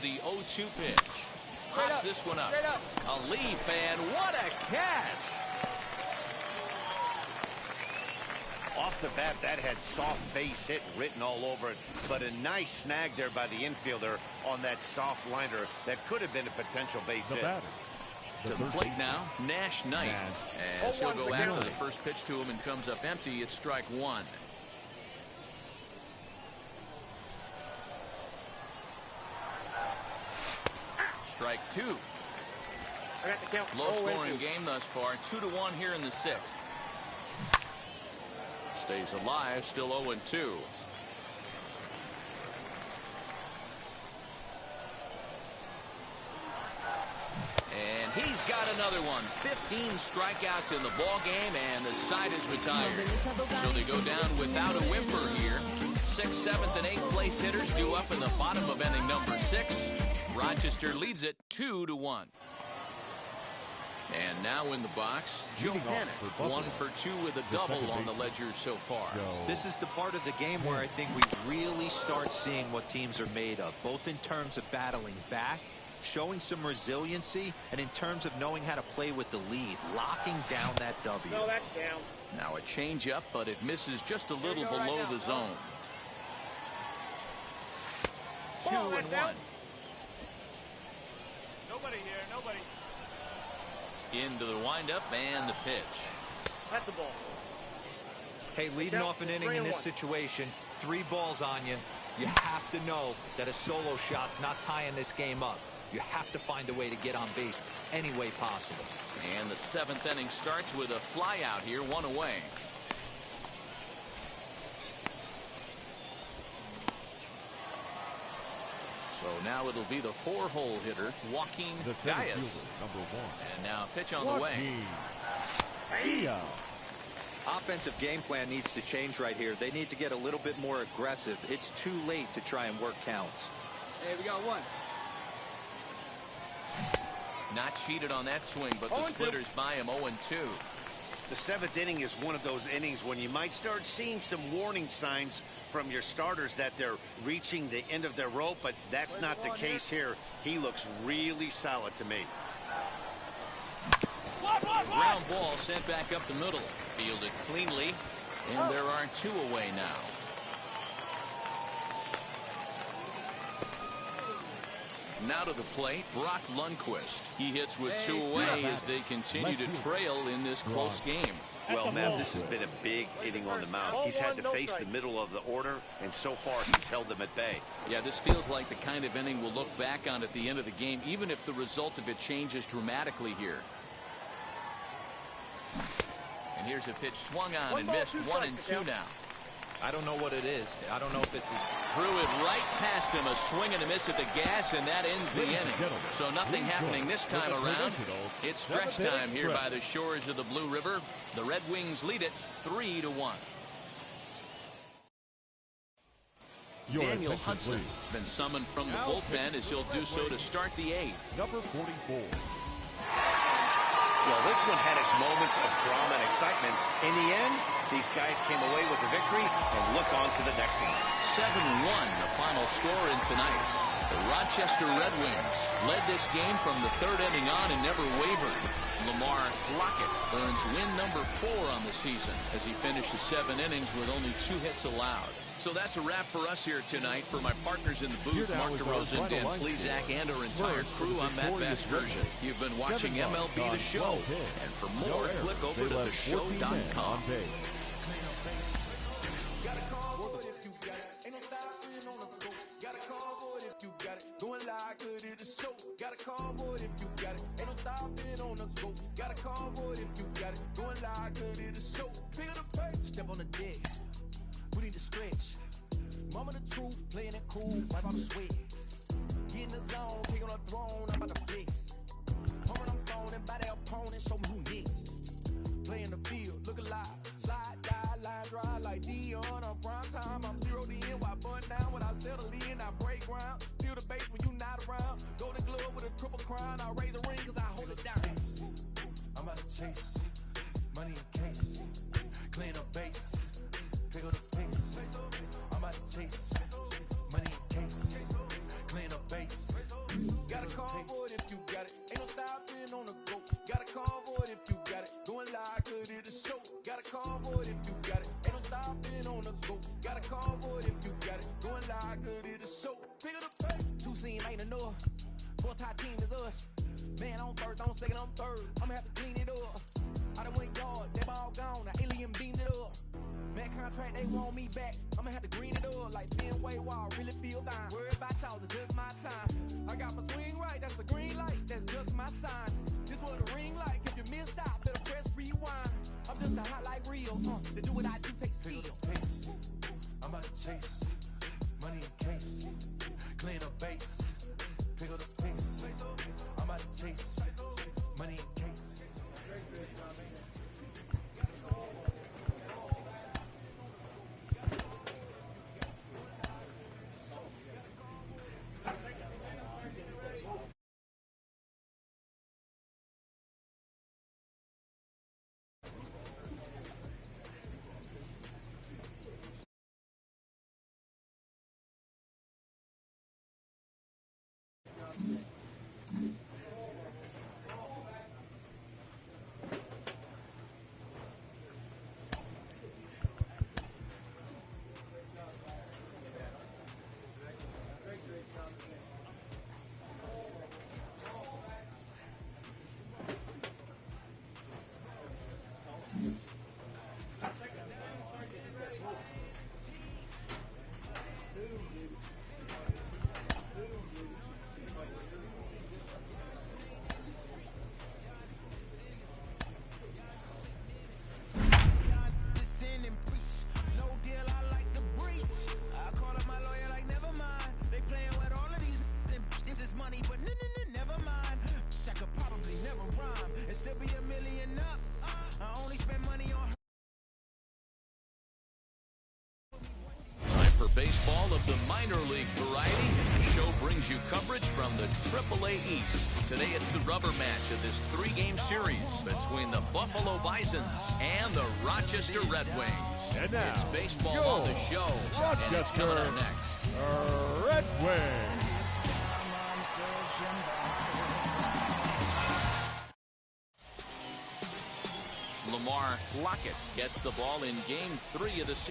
The 0-2 pitch. Pops this one up. A leap, and what a catch! Off the bat, that had soft base hit written all over it, but a nice snag there by the infielder on that soft liner that could have been a potential base hit. To the plate now, Nash Knight. As he'll go after the first pitch to him and comes up empty, it's strike one. Strike two. Low scoring game thus far, 2-1 here in the sixth. Stays alive, still 0-2. And he's got another one. 15 strikeouts in the ball game, and the side is retired. So they go down without a whimper here. 6th, 7th, and 8th place hitters due up in the bottom of inning number 6. Rochester leads it 2-1. And now in the box, Joe Bennett, 1 for 2 with a double on the ledger so far. This is the part of the game where I think we really start seeing what teams are made of, both in terms of battling back, showing some resiliency, and in terms of knowing how to play with the lead, locking down that W. No, that's down. Now a changeup, but it misses just a little below the zone. 2-1. Nobody here, nobody. Into the windup and the pitch. That's the ball. Hey, leading off an inning in this situation, 3 balls on you. You have to know that a solo shot's not tying this game up. You have to find a way to get on base any way possible. And the 7th inning starts with a fly out here, 1 away. So now it'll be the 4-hole hitter, Joaquin Diaz. And now pitch on the way. Offensive game plan needs to change right here. They need to get a little bit more aggressive. It's too late to try and work counts. Hey, we got one. Not cheated on that swing, but the splitters by him 0-2. The 7th inning is one of those innings when you might start seeing some warning signs from your starters that they're reaching the end of their rope, but that's not the case here. He looks really solid to me. Ground ball sent back up the middle. Fielded cleanly, and there are 2 away now. Now to the plate, Brock Lundquist. He hits with 2 away as they continue to trail in this close game. Well, Matt, this has been a big inning on the mound. He's had to face the middle of the order, and so far he's held them at bay. Yeah, this feels like the kind of inning we'll look back on at the end of the game, even if the result of it changes dramatically here. And here's a pitch swung on and missed. 1-2 now. I don't know what it is. I don't know if it's... Threw it right past him, a swing and a miss at the gas, and that ends the inning. So nothing happening this time around. It's stretch time here by the shores of the Blue River. The Red Wings lead it 3-1. Daniel Hudson has been summoned from the bullpen as he'll do so to start the 8th. Number 44. Well, this one had its moments of drama and excitement. In the end, these guys came away with the victory and look on to the next one. 7-1, the final score in tonight's. The Rochester Red Wings led this game from the 3rd inning on and never wavered. Lamar Lockett earns win number 4 on the season as he finishes 7 innings with only 2 hits allowed. So that's a wrap for us here tonight. For my partners in the booth, Mark DeRosa, Dan Plesac, and our entire crew, I'm Matt Vasgersian. You've been watching MLB The Show. And for more, click over to theshow.com. Doing like good at the show. Got a convoy if you got it. Ain't no stopping on the go. Got a convoy if you got it. Doing like good at the show. Feel the pain. Step on the deck. We need to stretch. Mama the truth, playing it cool, wipe out the sweat. Get in the zone, take on the throne, I'm about to flex. Pumping them phone and by their opponent, show me who next. Play in the field, look alive. Slide, die, line drive like Dion. On prime time, I'm 0 to end. Why bun down when I settle in? I break ground. Feel the bass when you not around. Golden glove with a triple crown. I raise the ring cause I hold it down. I'm out to chase. Money in case. Clean up base. Pick up the pace. I'm out to chase. Money in case. Clean up base. Got a convoy if you got it. Going live, cause it is show. Got a convoy if you got it. Ain't no stopping on the go. Got a convoy if you got it. Going live, cause it is show. Pick up the pace. Two scene ain't enough. Four tie team is us. Man on first, on second, on third. I'ma have to clean it up. I done went yard, they ball gone. The alien beamed it up. Man contract, they want me back. I'ma have to green it up like Ben Way Wall. Really feel fine. Worried about y'all, it's just my time. I got my swing right, that's a green light. That's just my sign. This what a ring like. If you missed out, better press rewind. I'm just a hot like real. To do what I do takes skill. I'm about to chase money in case. Clean up base. Pick up the pace. I'm about to chase money in case. Baseball of the minor league variety. The show brings you coverage from the AAA East. Today it's the rubber match of this three-game series between the Buffalo Bisons and the Rochester Red Wings. And now, it's baseball on the show, and it's coming up next. Red Wings. Lamar Lockett gets the ball in Game 3 of the series.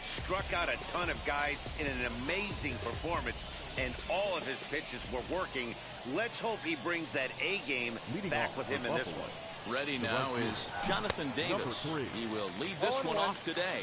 Struck out a ton of guys in an amazing performance, and all of his pitches were working. Let's hope he brings that A game back with him in this one. Ready now is Jonathan Davis. He will lead this one off today.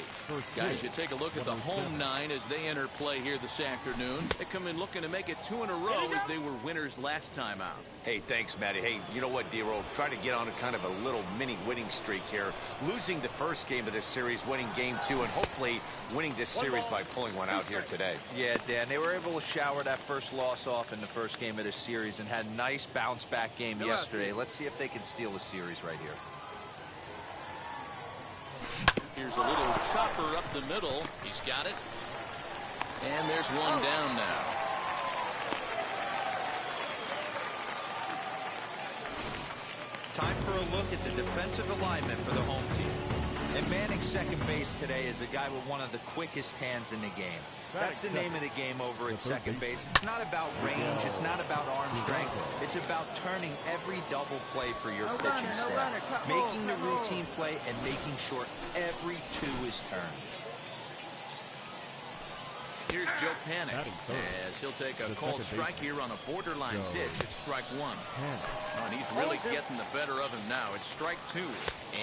Guys, you take a look at the home nine as they enter play here this afternoon. They come in looking to make it 2 in a row as they were winners last time out. Hey, thanks, Matty. Hey, you know what, D-Roll? Try to get on a kind of a little mini winning streak here. Losing the first game of this series, winning game 2, and hopefully winning this series by pulling one out here today. Yeah, Dan, they were able to shower that first loss off in the first game of this series and had a nice bounce-back game yesterday. Let's see if they can steal a series right here. Here's a little chopper up the middle. He's got it. And there's one down now. Time for a look at the defensive alignment for the home team. And manning second base today is a guy with one of the quickest hands in the game. That's the name of the game over at second base. It's not about range. It's not about arm strength. It's about turning every double play for your pitching staff. Making the routine play and making sure every 2 is turned. Here's Joe Panic as he'll take a called strike here on a borderline pitch. It's strike 1. Oh, and he's really getting the better of him now. It's strike 2.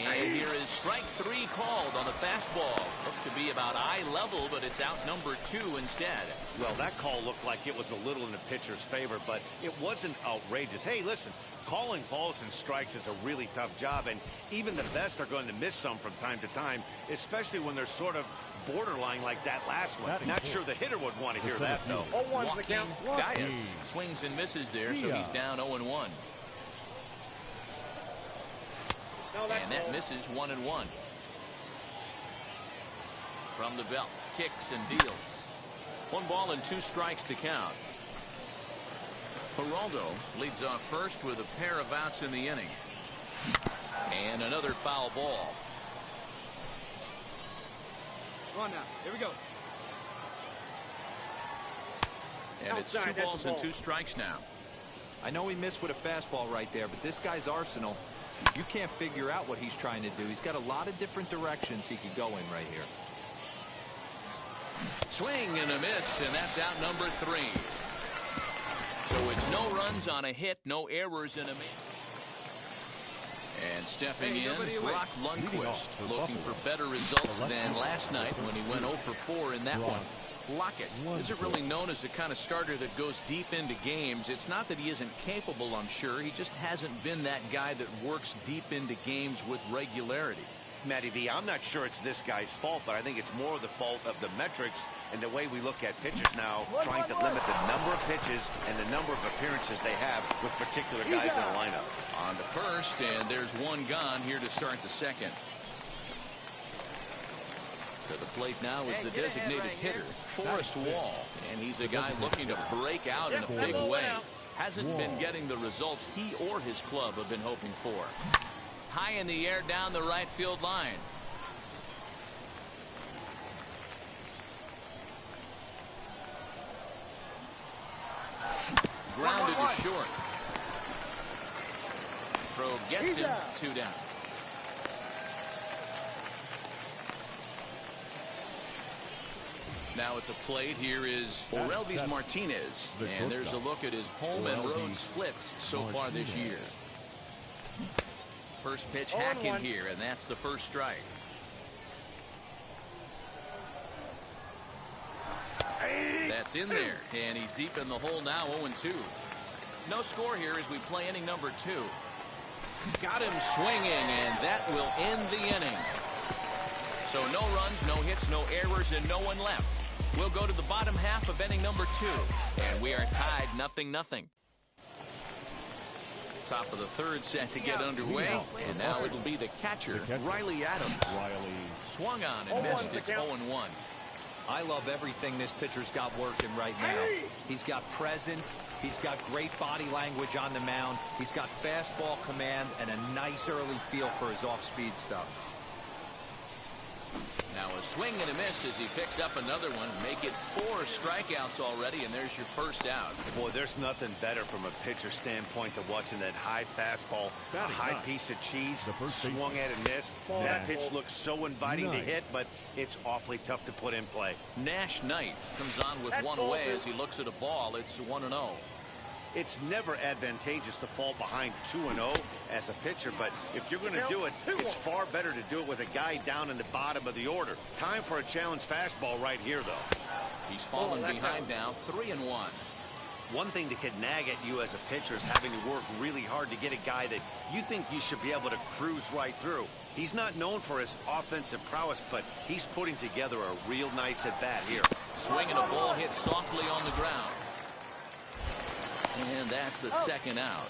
And here is strike 3 called on the fastball. Looked to be about eye level, but it's out number 2 instead. Well, that call looked like it was a little in the pitcher's favor, but it wasn't outrageous. Hey, listen, calling balls and strikes is a really tough job, and even the best are going to miss some from time to time, especially when they're sort of borderline like that last one. Not sure the hitter would want to hear that, though. Joaquin Gaius swings and misses there, so he's down 0-1. And that misses 1-1. From the belt, kicks and deals. 1 ball and 2 strikes to count. Geraldo leads off first with a pair of outs in the inning. And another foul ball. Come on now. Here we go. And it's 2 balls and 2 strikes now. I know he missed with a fastball right there, but this guy's arsenal, you can't figure out what he's trying to do. He's got a lot of different directions he could go in right here. Swing and a miss, and that's out number 3. So it's no runs on a hit, no errors in a miss. And stepping in, Brock Lundquist, looking for better results than last night when he went 0 for 4 in that one. Lockett isn't really known as the kind of starter that goes deep into games. It's not that he isn't capable, I'm sure. He just hasn't been that guy that works deep into games with regularity. Matty V, I'm not sure it's this guy's fault, but I think it's more the fault of the metrics and the way we look at pitchers now, trying to limit the number of pitches and the number of appearances they have with particular guys in the lineup. On to first, and there's 1 gone here to start the second. To the plate now is the designated hitter, Forrest Wall, and he's a guy looking to break out in a big way. Hasn't been getting the results he or his club have been hoping for. High in the air down the right field line. Grounded to short. Throw gets him. 2 down. Now at the plate here is Orelvis Martinez, and there's a look at his home and road splits so far this year. First pitch hacking here, and that's the first strike. That's in there, and he's deep in the hole now, 0-2. No score here as we play inning number 2. Got him swinging, and that will end the inning. So no runs, no hits, no errors, and no one left. We'll go to the bottom half of inning number 2, and we are tied 0-0. Top of the 3rd set to get underway, and now it'll be the catcher, Riley Adams. Swung on and missed. It's 0-1. I love everything this pitcher's got working right now. He's got presence. He's got great body language on the mound. He's got fastball command and a nice early feel for his off-speed stuff. Now a swing and a miss as he picks up another one. Make it 4 strikeouts already, and there's your first out. Boy, there's nothing better from a pitcher standpoint than watching that high fastball, a high piece of cheese, swung at and missed. That pitch looks so inviting to hit, but it's awfully tough to put in play. Nash Knight comes on with 1 away as he looks at a ball. It's 1-0. It's never advantageous to fall behind 2-0 as a pitcher, but if you're going to do it, it's far better to do it with a guy down in the bottom of the order. Time for a challenge fastball right here, though. He's fallen behind now, 3-1. One thing that could nag at you as a pitcher is having to work really hard to get a guy that you think you should be able to cruise right through. He's not known for his offensive prowess, but he's putting together a real nice at-bat here. Swinging a ball hit softly on the ground. And that's the second out.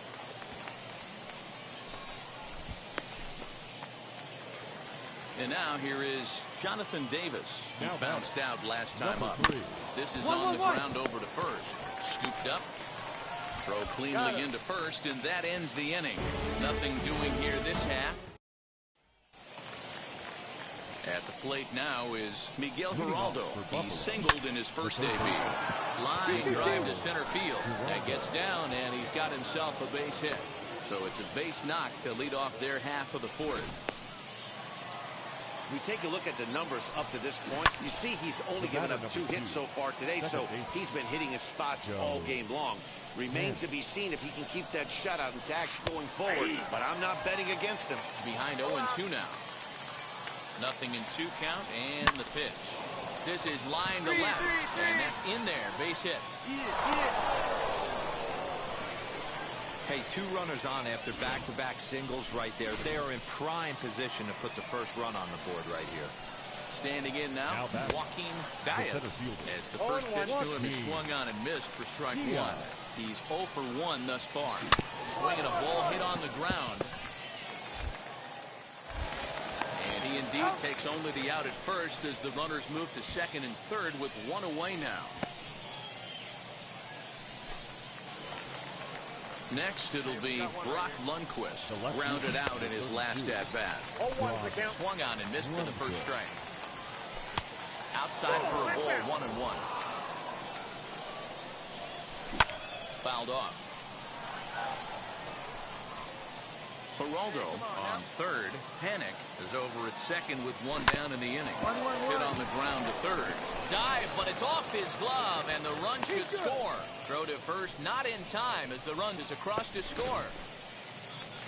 And now here is Jonathan Davis. He bounced out last time up. This is on the ground over to first. Scooped up. Throw cleanly into first, and that ends the inning. Nothing doing here this half. At the plate now is Miguel Geraldo. He singled in his first debut. Line drive to center field. That gets down, and he's got himself a base hit. So it's a base knock to lead off their half of the 4th. We take a look at the numbers up to this point. You see he's only given up 2 hits so far today, so he's been hitting his spots all game long. Remains to be seen if he can keep that shutout intact going forward, but I'm not betting against him. Behind 0-2 now. Nothing in 2 count, and the pitch. This is line to left, and that's in there. Base hit. Hey, 2 runners on after back-to-back singles right there. They are in prime position to put the first run on the board right here. Standing in now, Joaquin Baez. As the first pitch to him is swung on and missed for strike 1. He's 0 for 1 thus far. Swinging a ball hit on the ground. And he indeed takes only the out at first as the runners move to second and third with 1 away now. Next, it'll be Brock Lundquist, grounded out in his last at-bat. Swung on and missed for the first strike. Outside for a ball, 1-1. fouled off. Geraldo on third. Panic is over at second with one down in the inning. Hit on the ground to third. Dive, but it's off his glove, and the run should score. Throw to first, not in time, as the run is across to score.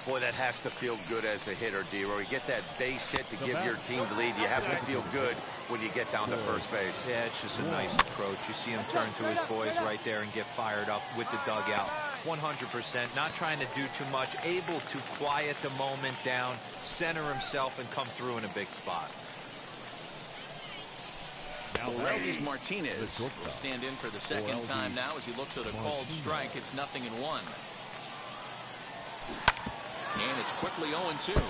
Boy, that has to feel good as a hitter, D-Roy. You get that base hit to give your team the lead. You have to feel good when you get down to first base. Yeah, it's just a nice approach. You see him turn to his boys right there and get fired up with the dugout. 100%, not trying to do too much, able to quiet the moment down, center himself, and come through in a big spot. Aurelio Martinez will stand in for the second time now as he looks at a called strike. It's 0-1. And it's quickly 0-2.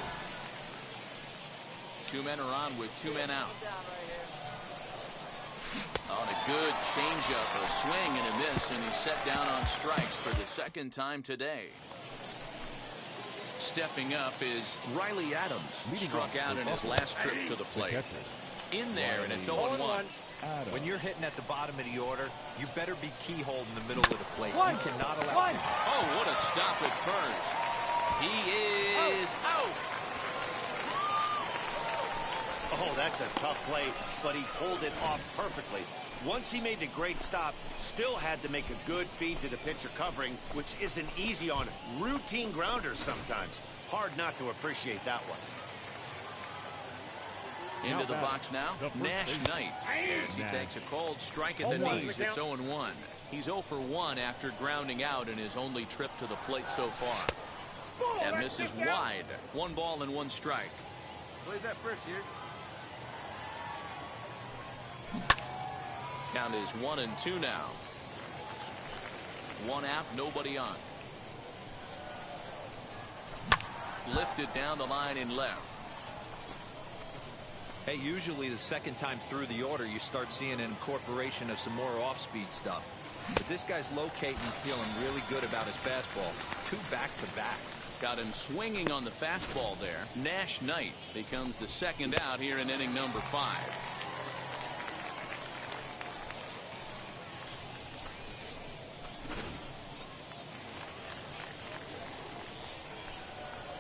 Two men are on with two men out. On a good changeup, a swing and a miss, and he's set down on strikes for the second time today. Stepping up is Riley Adams. Struck out in his last trip to the plate. In there, and it's 0-1. When you're hitting at the bottom of the order, you better be keyhole in the middle of the plate. You cannot allow. Oh, what a stop at first. He is out. Oh, that's a tough play, but he pulled it off perfectly. Once he made the great stop, still had to make a good feed to the pitcher covering, which isn't easy on routine grounders sometimes. Hard not to appreciate that one. Into the box now, Nash Knight, as he takes a cold strike at the knees. It's 0-1. He's 0 for 1 after grounding out in his only trip to the plate so far. That misses wide. 1 ball and 1 strike. Plays that first here. Count is 1-2 now. 1 out, nobody on. Lifted down the line in left. Hey, usually the second time through the order, you start seeing an incorporation of some more off-speed stuff. But this guy's locating and feeling really good about his fastball. 2 back-to-back. Got him swinging on the fastball there. Nash Knight becomes the second out here in inning number 5.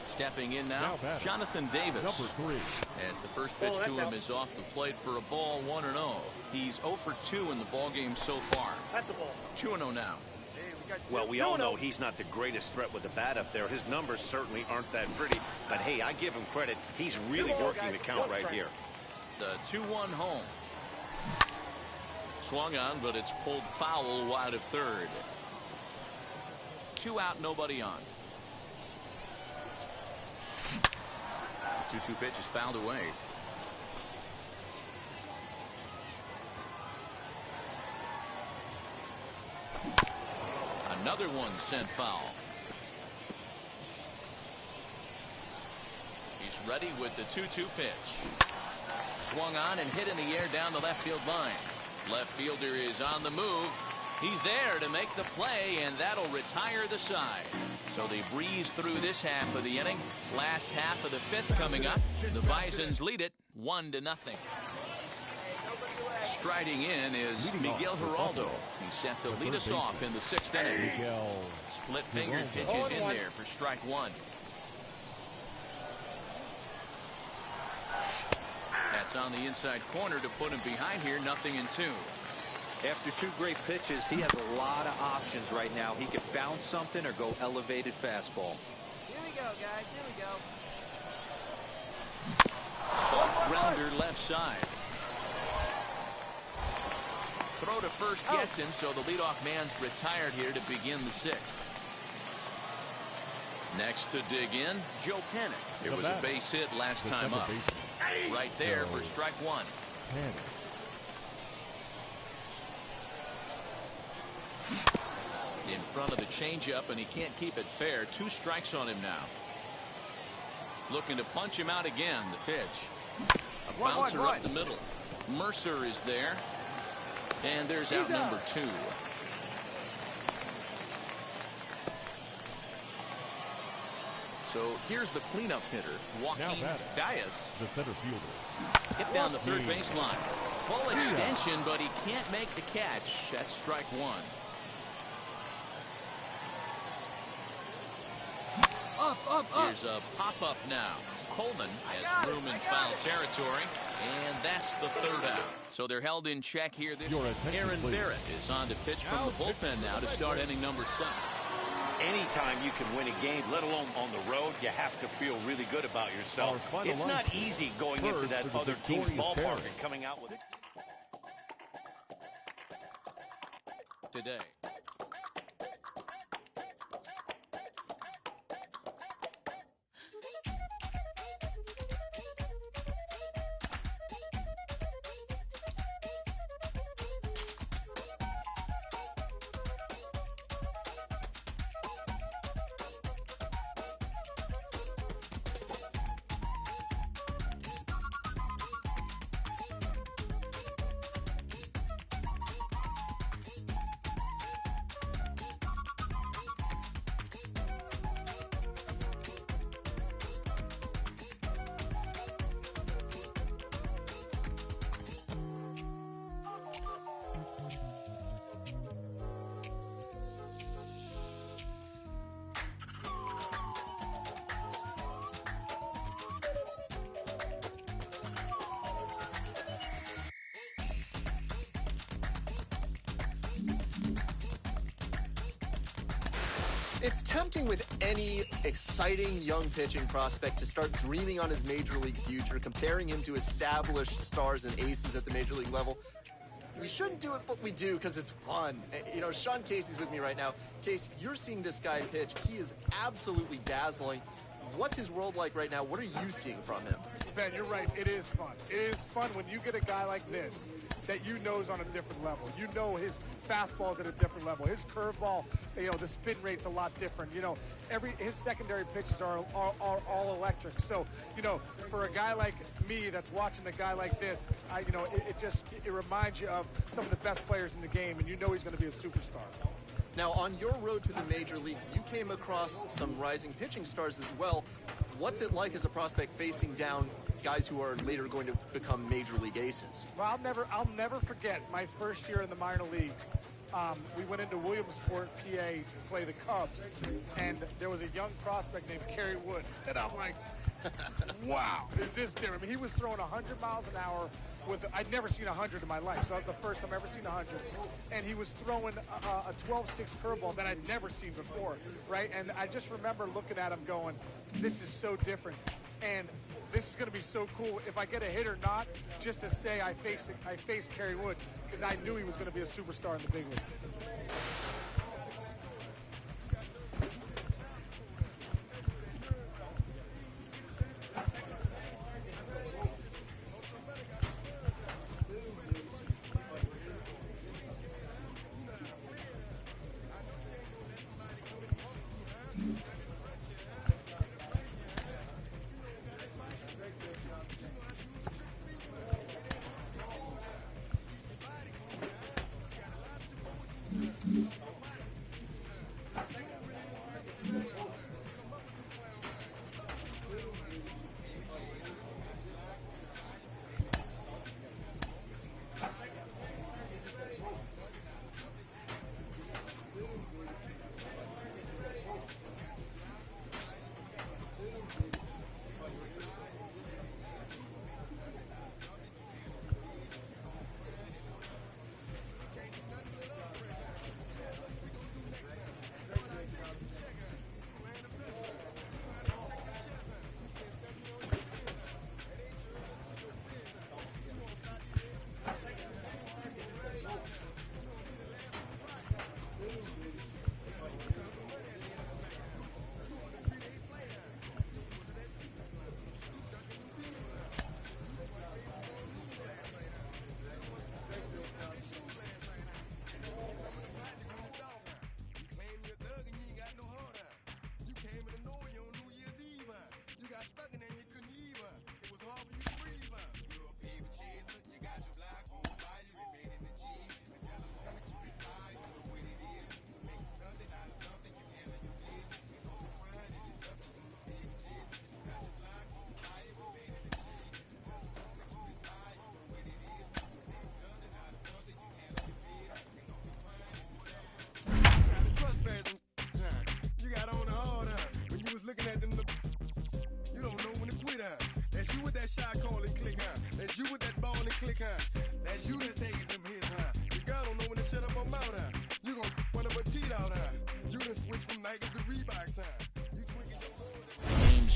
Stepping in now, Jonathan Davis. Number 3. As the first pitch to him is off the plate for a ball, 1-0. He's 0 for 2 in the ballgame so far. 2-0 now. Well, we all know he's not the greatest threat with the bat up there. His numbers certainly aren't that pretty. But, hey, I give him credit. He's really working the count right here. The 2-1 home. Swung on, but it's pulled foul wide of third. 2 out, nobody on. 2-2 pitch is fouled away. Another one sent foul. He's ready with the 2-2 pitch. Swung on and hit in the air down the left field line. Left fielder is on the move. He's there to make the play, and that'll retire the side. So they breeze through this half of the inning. Last half of the 5th coming up. The Bisons lead it 1-0. Striding in is Miguel Geraldo. He's set to lead us off in the 6th inning. Split fingered pitches in there for strike 1. That's on the inside corner to put him behind here. 0-2. After 2 great pitches, he has a lot of options right now. He can bounce something or go elevated fastball. Here we go, guys. Here we go. Soft grounder left side. Throw to first gets him, so the leadoff man's retired here to begin the 6th. Next to dig in, Joe Panic. It was a base hit last time up. Right there for strike 1. In front of the changeup, and he can't keep it fair. 2 strikes on him now. Looking to punch him out again. The pitch. A bouncer up the middle. Mercer is there. And there's out number 2. So here's the cleanup hitter, Joaquin Diaz. The center fielder. Hit down the third baseline. Full extension, but he can't make the catch. That's strike 1. Here's a pop-up now. Coleman has room in foul territory, and that's the third out. So they're held in check here. Aaron Barrett is on to pitch from the bullpen now to start inning number 7. Anytime you can win a game, let alone on the road, you have to feel really good about yourself. It's not easy going into that other team's ballpark and coming out with it. Today. It's tempting with any exciting young pitching prospect to start dreaming on his major league future, comparing him to established stars and aces at the major league level. We shouldn't do it, but we do because it's fun. You know, Sean Casey's with me right now. Casey, you're seeing this guy pitch. He is absolutely dazzling. What's his world like right now? What are you seeing from him? Ben, you're right. It is fun. It is fun when you get a guy like this that you know is on a different level. You know his fastball's at a different level. His curveball, you know, the spin rate's a lot different. You know, his secondary pitches are all electric. So, you know, for a guy like me that's watching a guy like this, it reminds you of some of the best players in the game, and you know he's going to be a superstar. Now, on your road to the major leagues, you came across some rising pitching stars as well. What's it like as a prospect facing down guys who are later going to become major league aces? Well, I'll never forget my first year in the minor leagues. We went into Williamsport, PA, to play the Cubs, and there was a young prospect named Kerry Wood, and I'm like, wow, is this different? I mean, he was throwing 100 miles an hour. I'd never seen 100 in my life, so that was the first time I've ever seen 100. And he was throwing a 12-6 curveball that I'd never seen before, right? And I just remember looking at him going, this is so different. And this is going to be so cool if I get a hit or not, just to say I faced Kerry Wood, because I knew he was going to be a superstar in the big leagues.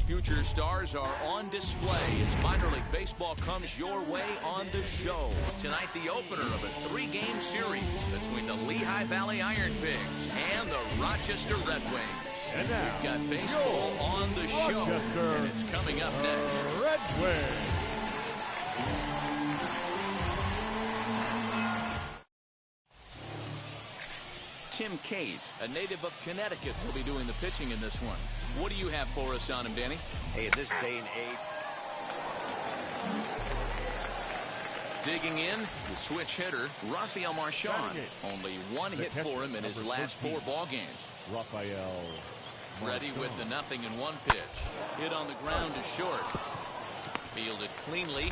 future stars are on display as minor league baseball comes your way on the show. Tonight, the opener of a 3-game series between the Lehigh Valley Iron Pigs and the Rochester Red Wings. And now, we've got baseball on the show, and it's coming up next. Red Wings. Tim Cate, a native of Connecticut, will be doing the pitching in this one. What do you have for us on him, Danny? Hey, in this day and age. Digging in, the switch hitter, Rafael Marchand. Only one hit for him in his last 4 ball games. Rafael. Ready with the 0-1 pitch. Hit on the ground to short. Fielded cleanly.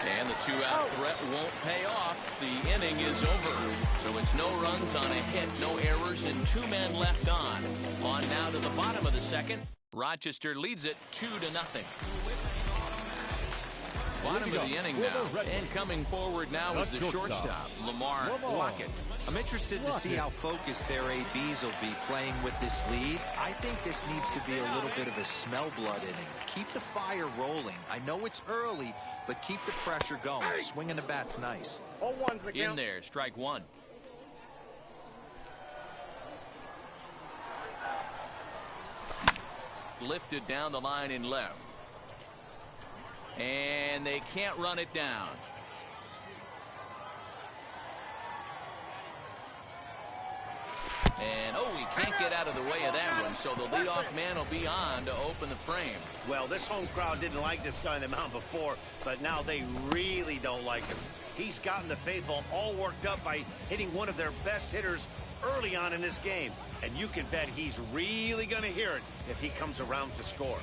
And the 2-out threat won't pay off. The inning is over. So it's no runs on a hit, no errors, and 2 men left on. On now to the bottom of the second. Rochester leads it 2-0. Bottom of the inning now. And coming forward now is the shortstop, Lamar Lockett. I'm interested to see how focused their ABs will be playing with this lead. I think this needs to be a little bit of a smell blood inning. Keep the fire rolling. I know it's early, but keep the pressure going. Swinging the bat's nice. In there, strike 1. Lifted down the line in left. And they can't run it down. And, he can't get out of the way of that one, so the leadoff man will be on to open the frame. Well, this home crowd didn't like this guy on the mound before, but now they really don't like him. He's gotten the faithful all worked up by hitting one of their best hitters early on in this game. And you can bet he's really going to hear it if he comes around to score.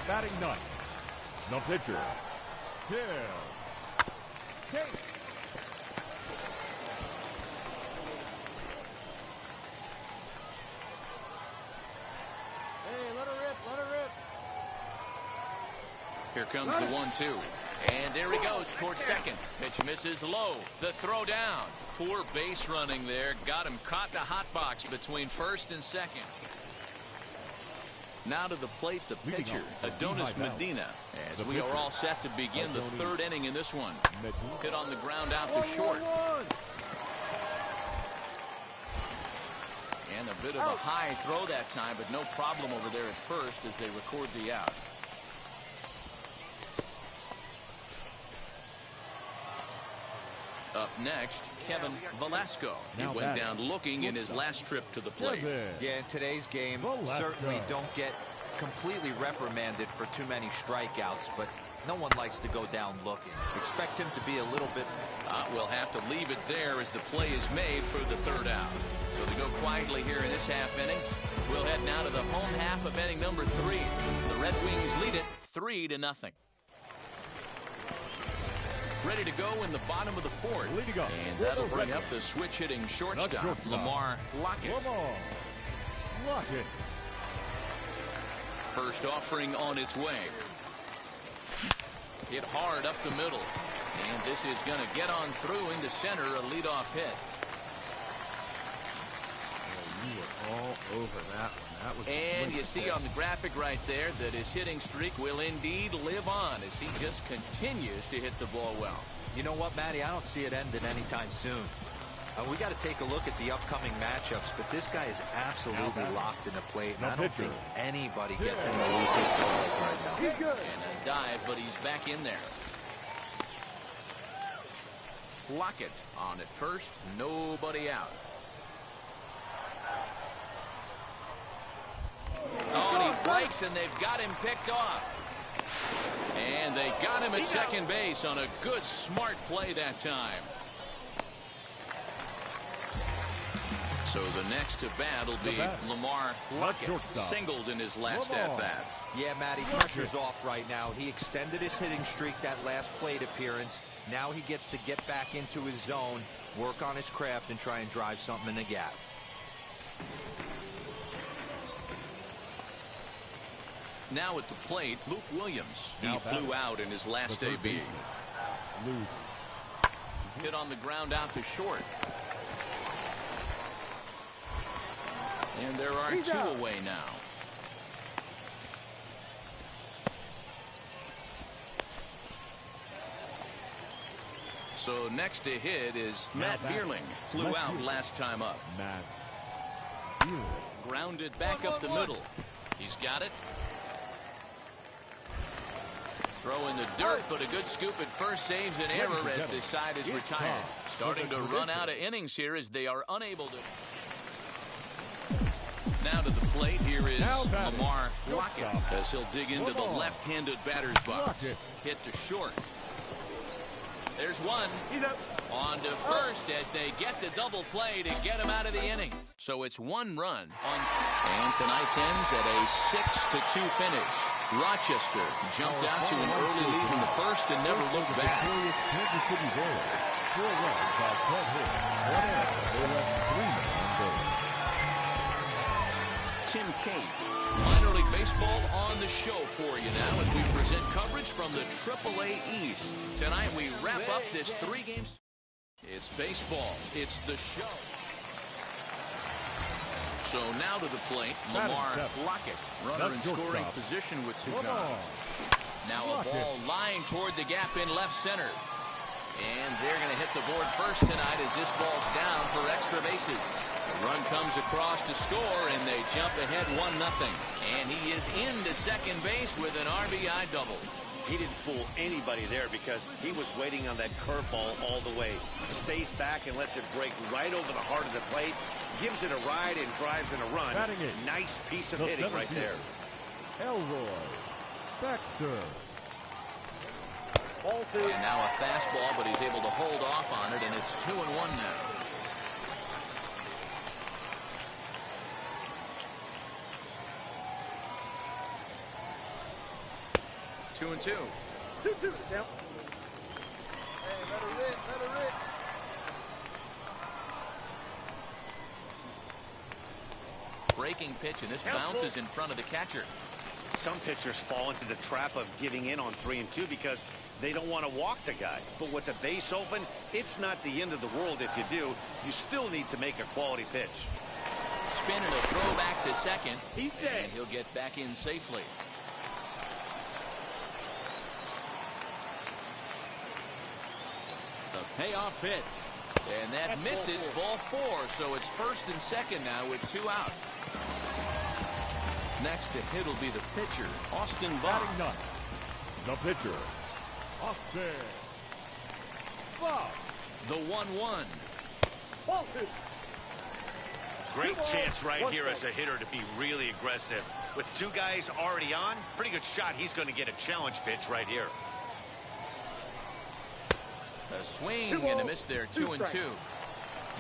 Batting 9th. No pitcher. Tim Cate. Hey, let her rip, let her rip. Here comes the 1-2. And there he goes towards second. Pitch misses low. The throw down. Poor base running there. Got him caught in the hot box between first and second. Now to the plate, the pitcher, Adonis Medina, as we are all set to begin the 3rd inning in this one. Hit on the ground out to short. And a bit of a high throw that time, but no problem over there at first as they record the out. Up next, Kevin Velasco. He went down looking in his last trip to the plate. Yeah, in today's game, certainly don't get completely reprimanded for too many strikeouts, but no one likes to go down looking. Expect him to be a little bit... We'll have to leave it there as the play is made for the 3rd out. So they go quietly here in this half inning. We'll head now to the home half of inning number 3. The Red Wings lead it 3-0. Ready to go in the bottom of the 4th. And that'll bring up the switch-hitting shortstop, Lamar Lockett. First offering on its way. Hit hard up the middle. And this is going to get on through into center, a leadoff hit. You were all over that one. That was and you see on the graphic right there that his hitting streak will indeed live on as he just continues to hit the ball well. You know what, Matty? I don't see it ending anytime soon. We got to take a look at the upcoming matchups, but this guy is absolutely locked in the plate, and I don't think anybody gets any loses to him right now. He's good. And a dive, but he's back in there. Lockett on at first, nobody out. Oh, and he breaks, and they've got him picked off. And they got him at second base on a good, smart play that time. So the next to bat will be Lamar Lockett, singled in his last at-bat. Yeah, Matty, pressure's off right now. He extended his hitting streak that last plate appearance. Now he gets to get back into his zone, work on his craft, and try and drive something in the gap. Now at the plate, Luke Williams. He flew out in his last AB. Hit on the ground out to short. And there are two away now. So next to hit is Matt Vierling. Flew out last time up. Matt grounded back up the middle. He's got it. Throw in the dirt, but a good scoop at first saves an error as this side is retired. Starting to run out of innings here as they are unable to. Now to the plate, here is Lamar Lockett as he'll dig into the left-handed batter's box. Hit to short. There's one. On to first as they get the double play to get him out of the inning. So it's 1 run. And tonight's ends at a 6-2 finish. Rochester jumped out to an early lead in the first and never looked back. Kansas City Royals. 4 runs on 12 hits. 1 error. They left 3 men on base. Tim Kate. Minor League Baseball on the show for you now as we present coverage from the AAA East. Tonight we wrap up this 3-game. It's baseball. It's the show. So now to the plate, Lamar Lockett. Runner in scoring position with 2 gone. Now a ball lying toward the gap in left center. And they're going to hit the board first tonight as this ball's down for extra bases. The run comes across to score, and they jump ahead 1-0. And he is into second base with an RBI double. He didn't fool anybody there because he was waiting on that curveball all the way. Stays back and lets it break right over the heart of the plate. Gives it a ride and drives in a run. Nice piece of hitting right there. Elroy Baxter. And now a fastball, but he's able to hold off on it, and it's 2-1 now. Two and two. 2-2. Hey, let her rip, let her rip. Breaking pitch, and this bounces in front of the catcher. Some pitchers fall into the trap of giving in on 3-2 because they don't want to walk the guy. But with the base open, it's not the end of the world if you do. You still need to make a quality pitch. Spin and a throw back to second. And he'll get back in safely. The payoff pitch. And that misses ball 4. So it's first and second now with 2 out. Next to hit will be the pitcher, Austin Voss. The pitcher, Austin Voss. The 1-1. Great chance right here as a hitter to be really aggressive. With 2 guys already on, pretty good shot. He's going to get a challenge pitch right here. A swing and a miss there, 2-2.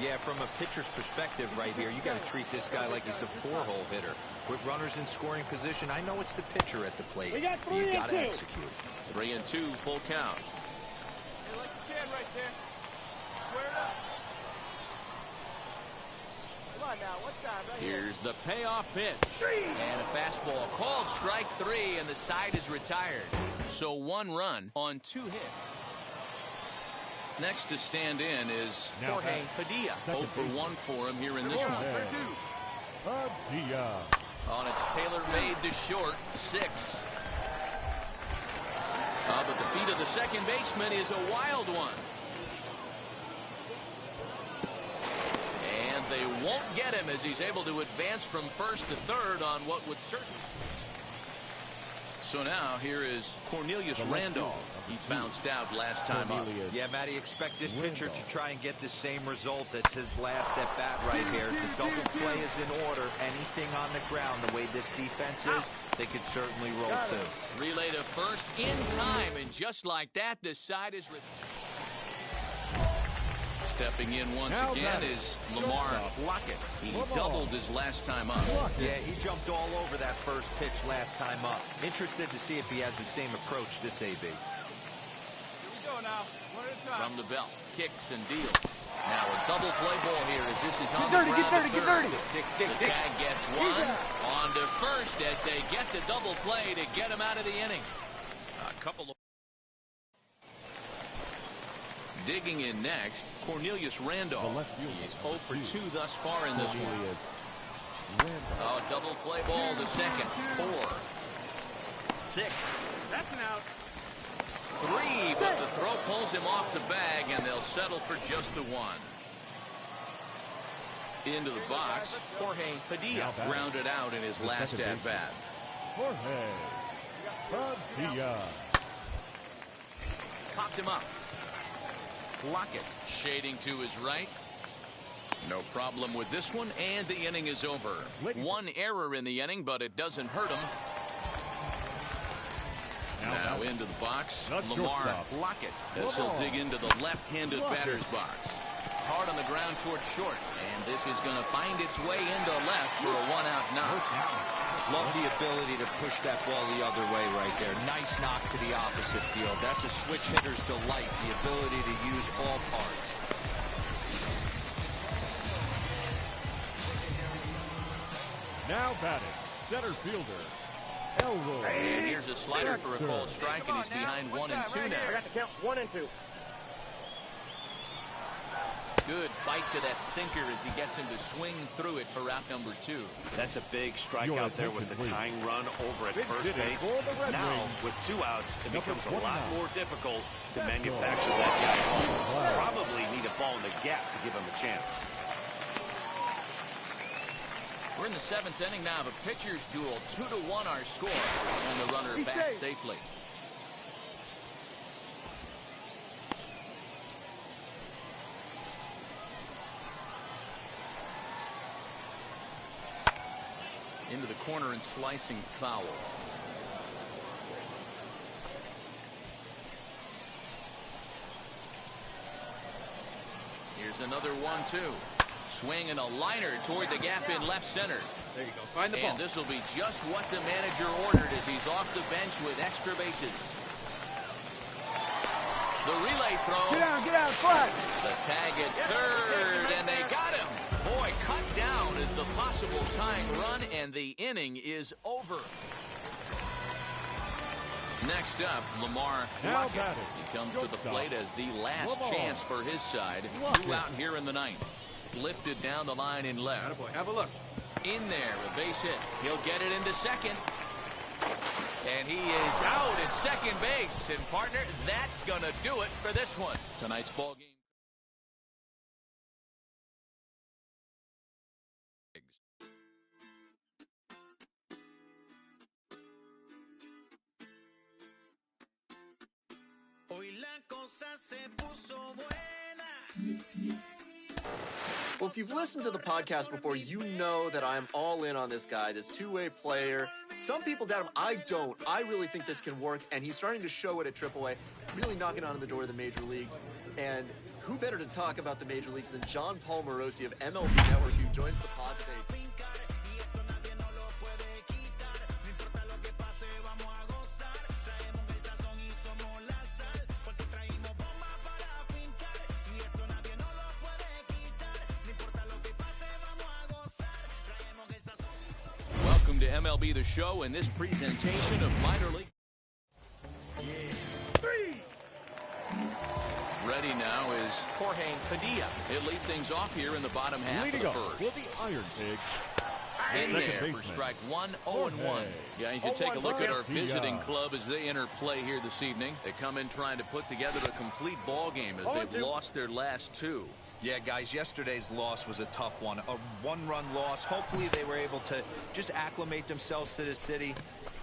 Yeah, from a pitcher's perspective right here, you got to treat this guy like he's the 4-hole hitter. With runners in scoring position, I know it's the pitcher at the plate. You got to execute. 3-2, full count. Hey, like you can right there. Square it up. Come on now, what time? Right Here's the payoff pitch. And a fastball called strike 3, and the side is retired. So 1 run on 2 hits. Next to stand in is Jorge Padilla. 0 for 1 for him here in this one. Padilla. On its tailor-made to short, 6. But the feet of the second baseman is a wild one. And they won't get him as he's able to advance from first to third on what would certainly... So now here is Cornelius Randolph. He bounced out last time up. Yeah, Matty, expect this pitcher to try and get the same result as his last at bat right here. The double play is in order. Anything on the ground, the way this defense is, they could certainly roll too. Relay to first in time, and just like that, this side is... Stepping in once again is Lamar Lockett. He doubled his last time up. Yeah, he jumped all over that first pitch last time up. Interested to see if he has the same approach this AB. Here we go now. One at a time. From the belt, kicks and deals. Now a double play ball here as this is on the ground to third. The tag gets 1. On to first as they get the double play to get him out of the inning. A couple of... Digging in next, Cornelius Randolph. He is 0 for 2 thus far in this one. Oh, double play ball to second. 4, 6. That's an out. 3, but the throw pulls him off the bag, and they'll settle for just the 1. Into the box, Jorge Padilla grounded out in his last at-bat. Jorge Padilla. Popped him up. Lockett shading to his right. No problem with this one, and the inning is over. 1 error in the inning, but it doesn't hurt him. Now into the box, Lamar Lockett as he'll dig into the left-handed batter's box. Hard on the ground towards short, and this is going to find its way into left for a 1-out knock. Love the ability to push that ball the other way right there. Nice knock to the opposite field. That's a switch hitter's delight, the ability to use all parts. Now batting, center fielder, Elroy. And here's a slider for a called strike, and he's behind 1 and 2 now. I got the count 1 and 2. Good bite to that sinker as he gets him to swing through it for out number 2. That's a big strikeout there with the tying run over at first base. Now, with 2 outs, it becomes a lot more difficult to manufacture that guy home. Probably need a ball in the gap to give him a chance. We're in the 7th inning now of a pitcher's duel. 2-1 our score, and the runner back safely. Into the corner and slicing foul. Here's another 1-2. Swing and a liner toward the gap in left center. There you go. Find the ball. And this will be just what the manager ordered as he's off the bench with extra bases. The relay throw. Get out, flat. The tag at third, and they got him. Boy, cut down is the possible tying run, and the inning is over. Next up, Lamar Lockett. He comes to the plate as the last chance for his side. 2 out here in the 9th. Lifted down the line in left. Attaboy, have a look. In there, a base hit. He'll get it into second. And he is out at second base. And partner, that's going to do it for this one. Tonight's ball game. Well, if you've listened to the podcast before, you know that I'm all in on this guy, this two-way player. Some people doubt him. I don't. I really think this can work, and he's starting to show it at AAA, really knocking on the door of the major leagues. And who better to talk about the major leagues than John Paul Morosi of MLB Network, who joins the pod today. To MLB The Show and this presentation of minor league. Ready now is Jorge Padilla. He'll lead things off here in the bottom half of the first. Will the Iron Pig. In there for strike 1, 0-1. Yeah, you should take a look at our visiting club as they enter play here this evening. They come in trying to put together a complete ball game as they've lost their last 2. Yeah, guys, yesterday's loss was a tough one. A 1-run loss. Hopefully they were able to just acclimate themselves to the city,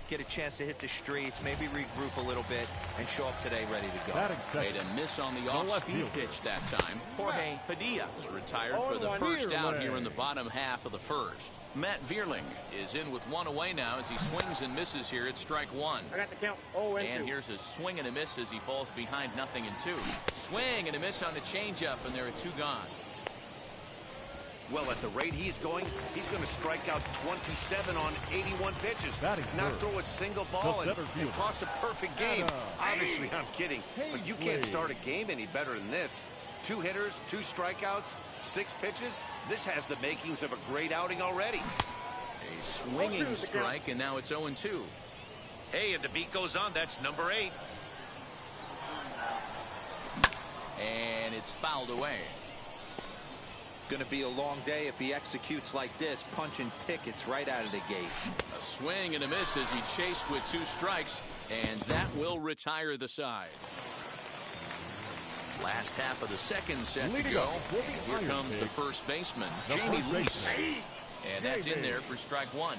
get a chance to hit the streets, maybe regroup a little bit, and show up today ready to go. Made a miss on the off-speed pitch that time. Jorge Padilla is retired for the first out here in the bottom half of the first. Matt Vierling is in with 1 away now as he swings and misses here at strike 1. I got the count 0 and 2. And here's a swing and a miss as he falls behind 0-2. Swing and a miss on the changeup, and there are 2 gone. Well, at the rate he's going to strike out 27 on 81 pitches. Not throw a single ball and toss a perfect game. Obviously, I'm kidding. But you can't start a game any better than this. 2 hitters, 2 strikeouts, 6 pitches. This has the makings of a great outing already. A swinging strike, and now it's 0-2. Hey, and the beat goes on. That's number 8. And it's fouled away. Going to be a long day if he executes like this, punching tickets right out of the gate. A swing and a miss as he chased with 2 strikes, and that will retire the side. Last half of the second set to go. Here comes the first baseman, Jamie Lease. And that's in there for strike 1.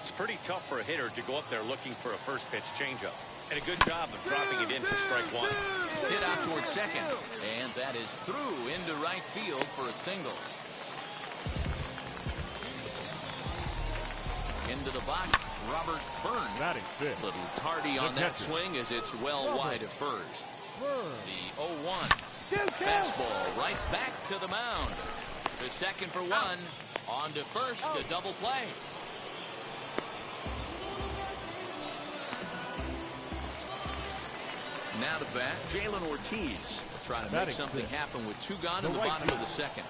It's pretty tough for a hitter to go up there looking for a first pitch changeup. And a good job of dropping it in for strike 1. Hit out towards second. And that is through into right field for a single. Into the box, Robert Byrne. Batting Little tardy on that swing as it's well wide of first. The 0-1. Fastball right back to the mound. The second for 1. On to first, a double play. Now to bat, Jalen Ortiz. Trying to make something happen with 2 gone in the bottom of the second.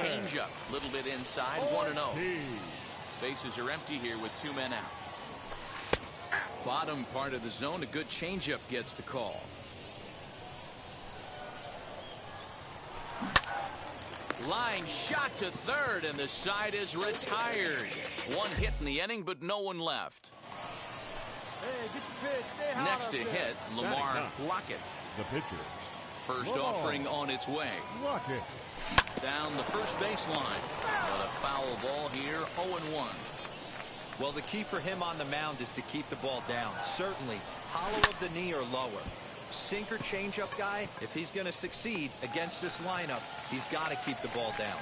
Change up, a little bit inside, 1-0. Bases are empty here with 2 men out. Bottom part of the zone, a good changeup gets the call. Line shot to third, and the side is retired. 1 hit in the inning, but no one left. Next to hit, Lamar Lockett. The pitcher. First offering on its way. Lockett. Down the first baseline. But a foul ball here, 0-1. Well, the key for him on the mound is to keep the ball down. Certainly, hollow of the knee or lower. Sinker changeup guy, if he's going to succeed against this lineup, he's got to keep the ball down.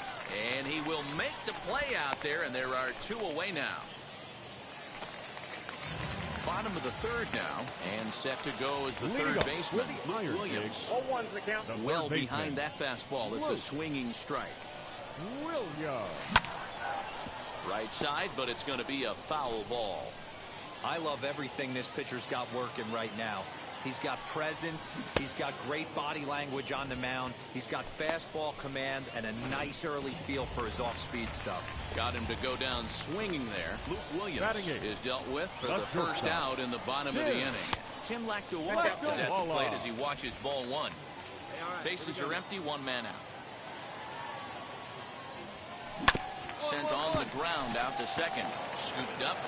And he will make the play out there, and there are 2 away now. Bottom of the third now, and set to go as the third baseman, Luke Williams. Well behind that fastball, it's a swinging strike. Williams. Right side, but it's going to be a foul ball. I love everything this pitcher's got working right now. He's got presence. He's got great body language on the mound. He's got fastball command and a nice early feel for his off-speed stuff. Got him to go down swinging there. Luke Williams is dealt with for the first out in the bottom of the inning. Tim Lactois is at the plate as he watches ball 1. Bases are empty, 1 man out. Sent on the ground out to second. Scooped up.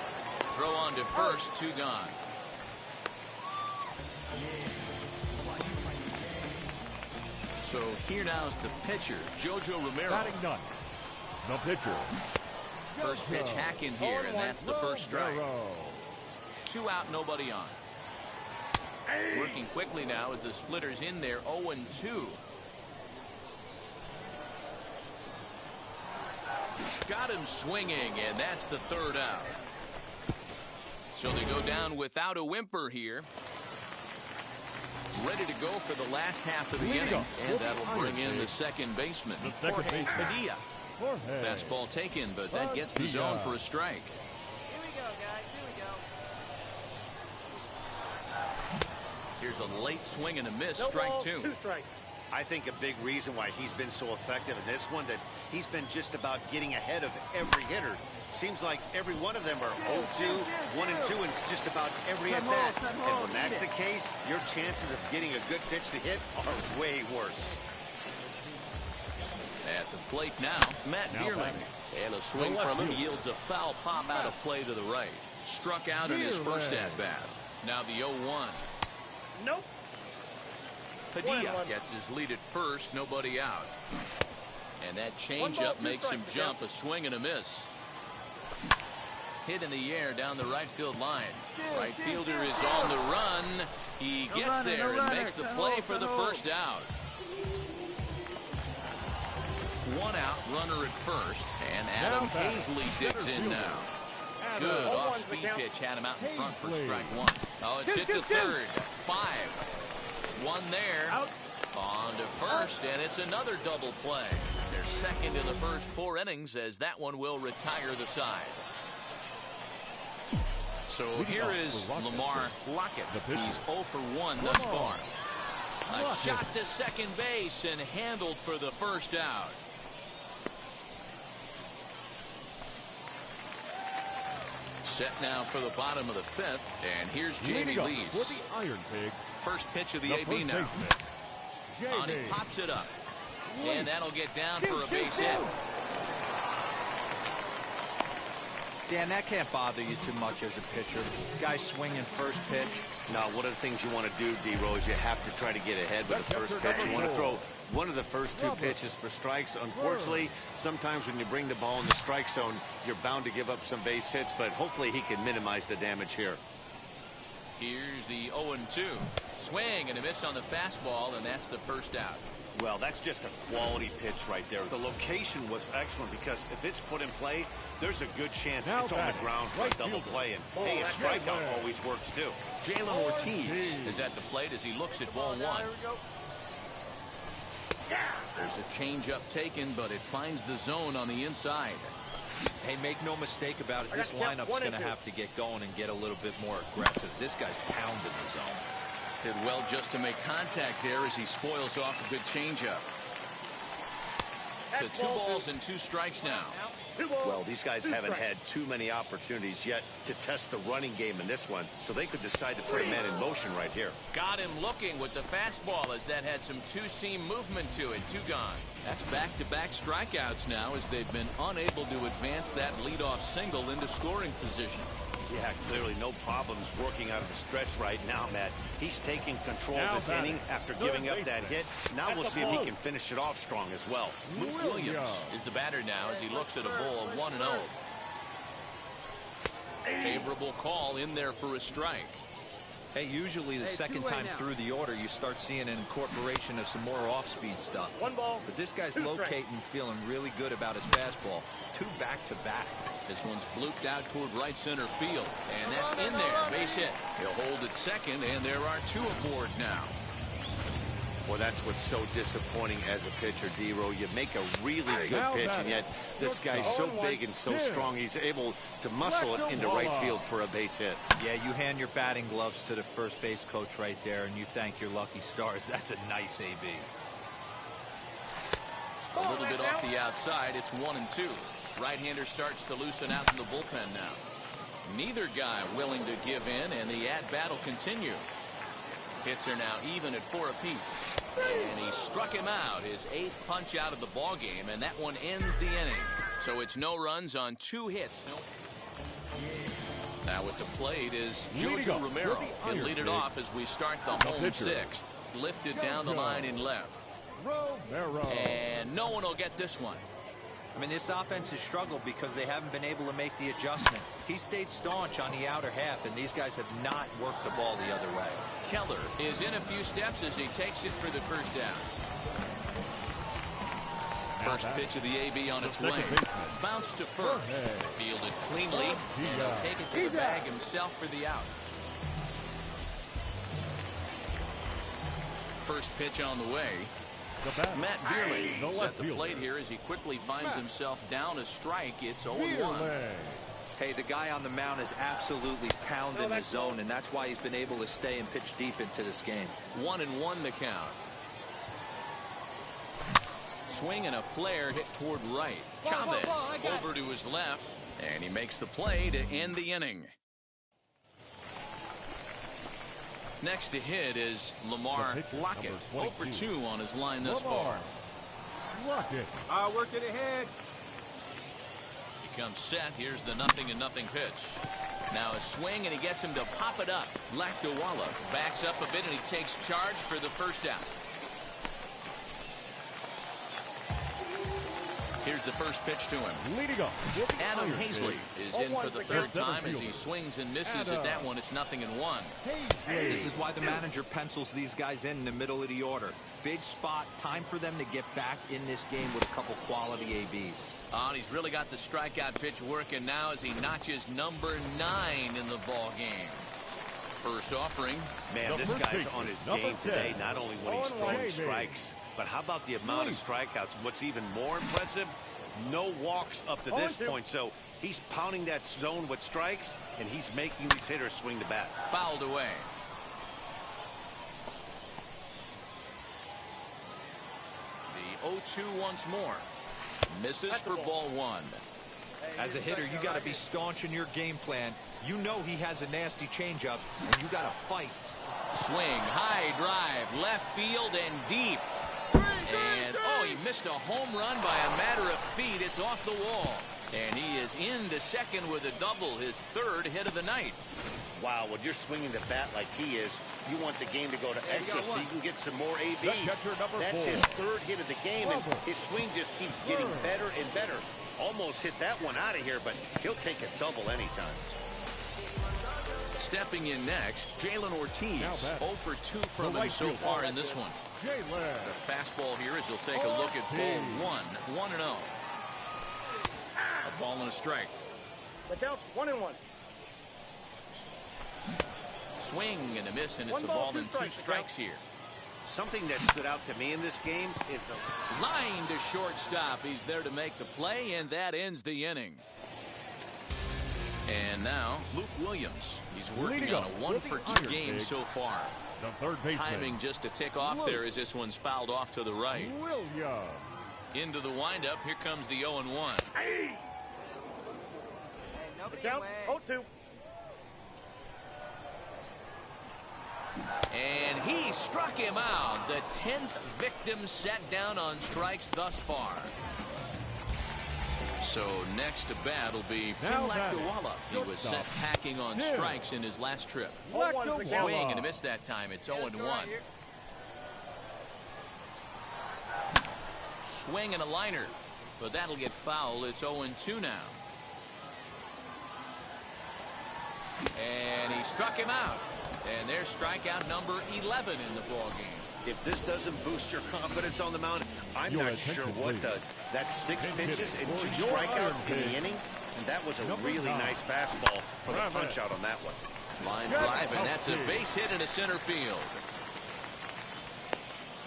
Throw on to first, 2 gone. So here now's the pitcher, Jojo Romero. Batting done. The pitcher. First pitch hack in here, and that's the first strike. 2 out, nobody on. Working quickly now as the splitter's in there, 0-2. Got him swinging, and that's the third out. So they go down without a whimper here. Ready to go for the last half of the inning, and that'll bring in the second baseman, Jorge Padilla. Fastball taken, but that gets the zone for a strike. Here we go, guys. Here we go. Here's a late swing and a miss, strike 2. I think a big reason why he's been so effective in this one, that he's been just about getting ahead of every hitter. Seems like every one of them are 0-2, 1-2, and it's just about every at bat. And when that's the case, your chances of getting a good pitch to hit are way worse. At the plate now, Matt Vierling. And a swing from him yields a foul pop out of play to the right. Struck out in his first at-bat. Now the 0-1. Nope. Padilla gets his lead at first, nobody out. And that changeup makes him jump, a swing and a miss. Hit in the air down the right field line. Right fielder is on the run. He gets there and makes the play for the first out. 1 out, runner at first, and Adam Hazley digs in now. Good off-speed pitch had him out in front for strike 1. Oh, it's hit to third. 5. 1 there. On to first, and it's another double play. They're second in the first 4 innings, as that one will retire the side. So here is Lamar Lockett. He's 0 for 1 thus far. A shot to second base and handled for the first out. Set now for the bottom of the 5th, and here's Jamie Lees. For the Iron Pig. First pitch of the AB now. He pops it up. And that'll get down for a base hit. Dan, that can't bother you too much as a pitcher. Guy swinging first pitch. Now, one of the things you want to do, D-Rose, is you have to try to get ahead with the first pitch. You want to throw one of the first two pitches for strikes. Unfortunately, sometimes when you bring the ball in the strike zone, you're bound to give up some base hits, but hopefully he can minimize the damage here. Here's the 0-2. Swing and a miss on the fastball, and that's the first out. Well, that's just a quality pitch right there. The location was excellent because if it's put in play, there's a good chance it's on the ground for a double play. And hey, a strikeout always works too. Jalen Ortiz is at the plate as he looks at ball one. There's a changeup taken, but it finds the zone on the inside. Hey, make no mistake about it. This lineup's going to have to get going and get a little bit more aggressive. This guy's pounding the zone. Did well just to make contact there as he spoils off a good changeup. To 2 balls and 2 strikes now. Well, these guys haven't had too many opportunities yet to test the running game in this one, so they could decide to put a man in motion right here. Got him looking with the fastball as that had some two-seam movement to it. 2 gone. That's back-to-back strikeouts now as they've been unable to advance that leadoff single into scoring position. Yeah, clearly no problems working out of the stretch right now, Matt. He's taking control of this inning after giving up that hit. Now we'll see if he can finish it off strong as well. Luke Williams is the batter now as he looks at a ball of 1-0. Favorable call in there for a strike. Hey, usually the second time through the order, you start seeing an incorporation of some more off-speed stuff. 1 ball. But this guy's locating, feeling really good about his fastball. 2 back-to-back. This one's blooped out toward right center field, and that's in there. Base hit. He'll hold at second, and there are 2 aboard now. Well, that's what's so disappointing as a pitcher, D-Row. You make a really good pitch, and yet this guy's so big and so strong, he's able to muscle it into right field for a base hit. Yeah, you hand your batting gloves to the first base coach right there, and you thank your lucky stars. That's a nice AB. A little bit off the outside. It's 1-2. Right-hander starts to loosen out in the bullpen now. Neither guy willing to give in, and the at-bat will continue. Hits are now even at 4 apiece. And he struck him out, his 8th punch out of the ball game, and that one ends the inning. So it's no runs on 2 hits. Now at the plate is Jojo Romero. He'll lead it off as we start the home 6th. Lifted down the line in left. And no one will get this one. I mean, this offense has struggled because they haven't been able to make the adjustment. He stayed staunch on the outer half, and these guys have not worked the ball the other way. Keller is in a few steps as he takes it for the first down. First pitch of the AB on its way. Bounce to first. Fielded cleanly, and he'll take it to the bag himself for the out. First pitch on the way. Matt Veerman is at the plate here as he quickly finds himself down a strike. It's 0-1. Hey, the guy on the mound is absolutely pounding the zone, and that's why he's been able to stay and pitch deep into this game. 1-1 the count. Swing and a flare hit toward right. Chavez over to his left, and he makes the play to end the inning. Next to hit is Lamar Lockett. 0 for 2 on his line thus far. Working ahead. He comes set. Here's the 0-0 pitch. Now a swing, and he gets him to pop it up. Lakdawala backs up a bit, and he takes charge for the first out. Here's the first pitch to him. Leading off. Adam Hazley is in for the 3rd time as he swings and misses at that one. It's 0-1. This is why the manager pencils these guys in the middle of the order. Big spot. Time for them to get back in this game with a couple quality ABs. And he's really got the strikeout pitch working now as he notches number 9 in the ball game. First offering. Man, this guy's on his game today, not only when he's throwing strikes, but how about the amount of strikeouts? What's even more impressive, no walks up to this point. So he's pounding that zone with strikes, and he's making these hitters swing the bat. Fouled away. The 0-2 once more. Misses for ball 1. As a hitter, you got to be staunch in your game plan. You know he has a nasty changeup, and you got to fight. Swing, high drive, left field and deep. And, oh, he missed a home run by a matter of feet. It's off the wall. And he is into second with a double, his third hit of the night. Wow, when you're swinging the bat like he is, you want the game to go to extra so you can get some more ABs. That's his third hit of the game, and his swing just keeps getting better and better. Almost hit that one out of here, but he'll take a double anytime. Stepping in next, Jalen Ortiz. 0 for 2 from him so far in this one. The fastball here as he'll take a look at ball 1. 1-0. A ball and a strike. The count 1-1. Swing and a miss, and it's a ball and 2 strikes here. Something that stood out to me in this game is the line to shortstop. He's there to make the play, and that ends the inning. And now, Luke Williams. He's working on a 1 for 2 game so far. The third baseman. Timing just to tick off there as this one's fouled off to the right. Williams. Into the windup. Here comes the 0-1. Hey, the count 0-2. And he struck him out. The 10th victim set down on strikes thus far. So next to bat will be Tim Lakdawala. He was sent packing on strikes in his last trip. Swing and a miss that time. It's 0-1. Swing and a liner. But that'll get foul. It's 0-2 now. And he struck him out. And there's strikeout number 11 in the ballgame. If this doesn't boost your confidence on the mound, I'm not sure what does. That's 6 pitches and 2 strikeouts in the inning, and that was a really nice fastball for the punch out on that one. Line drive, and that's a base hit into center field.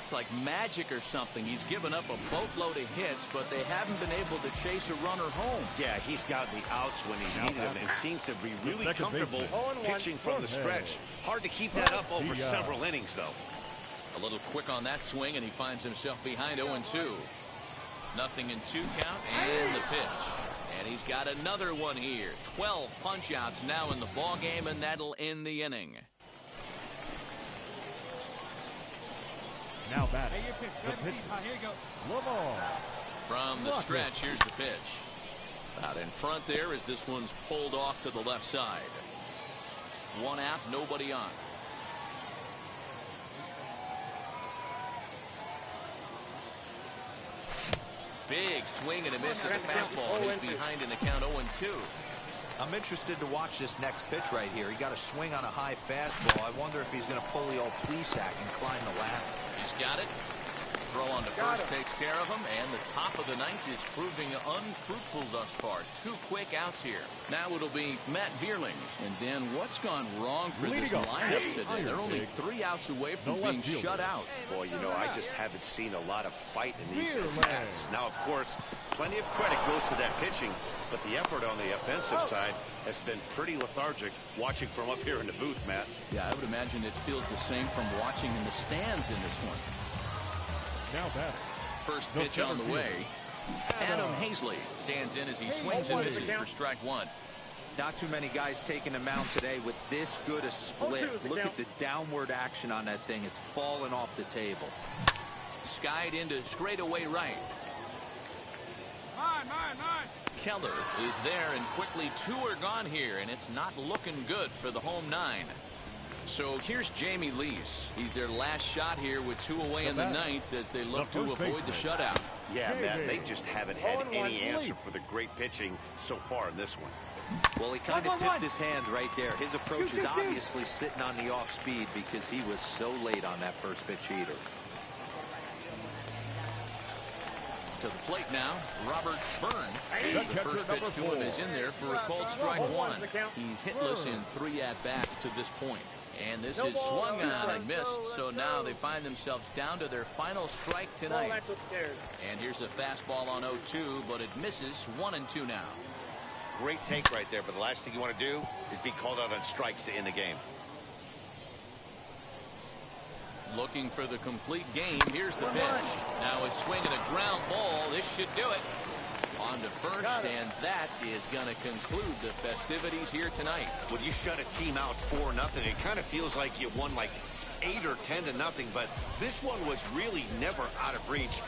It's like magic or something. He's given up a boatload of hits, but they haven't been able to chase a runner home. Yeah, he's got the outs when he's needed them and seems to be really comfortable pitching from the stretch. Hard to keep that up over several innings, though. A little quick on that swing, and he finds himself behind 0-2. Nothing in 2 count, and the pitch. And he's got another one here. 12 punch-outs now in the ballgame, and that'll end the inning. Now batting. The pitch. Here you go. Lamar. From the stretch, here's the pitch. Out in front there as this one's pulled off to the left side. 1 out, nobody on. Big swing and a miss at the fastball. He's behind in the count 0-2. I'm interested to watch this next pitch right here. He got a swing on a high fastball. I wonder if he's going to pull the old Plesac and climb the ladder. He's got it. Throw on to first takes care of him, and the top of the 9th is proving unfruitful thus far. 2 quick outs here. Now it'll be Matt Vierling. And then what's gone wrong for this lineup today? They're only 3 outs away from being shut out. Boy, you know, I just haven't seen a lot of fight in these bats. Now, of course, plenty of credit goes to that pitching, but the effort on the offensive side has been pretty lethargic watching from up here in the booth, Matt. Yeah, I would imagine it feels the same from watching in the stands in this one. Now batting. First pitch on the way. Adam Hazley stands in as he swings and misses for strike 1. Not too many guys taking the mound today with this good a split. Look at the downward action on that thing. It's fallen off the table. Skied into straightaway right. Keller is there, and quickly 2 are gone here, and it's not looking good for the home 9. So here's Jamie Lease. He's their last shot here with 2 away in the 9th as they look to avoid the shutout. Yeah, Matt, they just haven't had any answer for the great pitching so far in this one. Well, he kind of tipped his hand right there. His approach is obviously sitting on the off speed because he was so late on that first pitch heater. To the plate now, Robert Byrne. As the first pitch to him is in there for a called strike 1. He's hitless in 3 at-bats to this point. And this is swung on and missed, so now they find themselves down to their final strike tonight. And here's a fastball on 0-2, but it misses. 1-2 now. Great take right there, but the last thing you want to do is be called out on strikes to end the game. Looking for the complete game. Here's the pitch. Now a swing and a ground ball. This should do it. On to first, and that is going to conclude the festivities here tonight. When you shut a team out 4-0, it kind of feels like you won like 8 or 10-0, but this one was really never out of reach.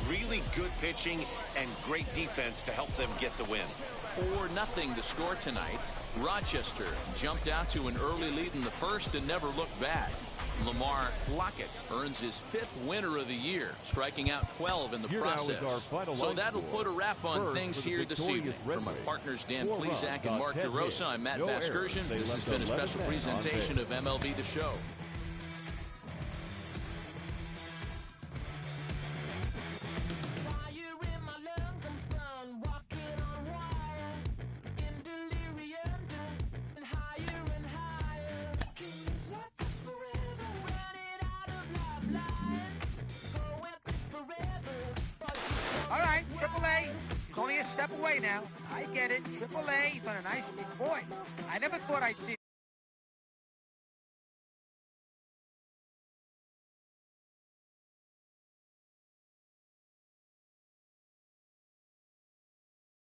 Really good pitching and great defense to help them get the win. 4-0 the score tonight. Rochester jumped out to an early lead in the first and never looked back. Lamar Lockett earns his 5th winner of the year, striking out 12 in the process. So that'll put a wrap on things here this evening. From my partners Dan Plesac and Mark DeRosa, I'm Matt Vasgersian. This has been a special presentation of MLB The Show. All right, AAA. It's only a step away now. I get it. AAA. He's been a nice big boy. I never thought I'd see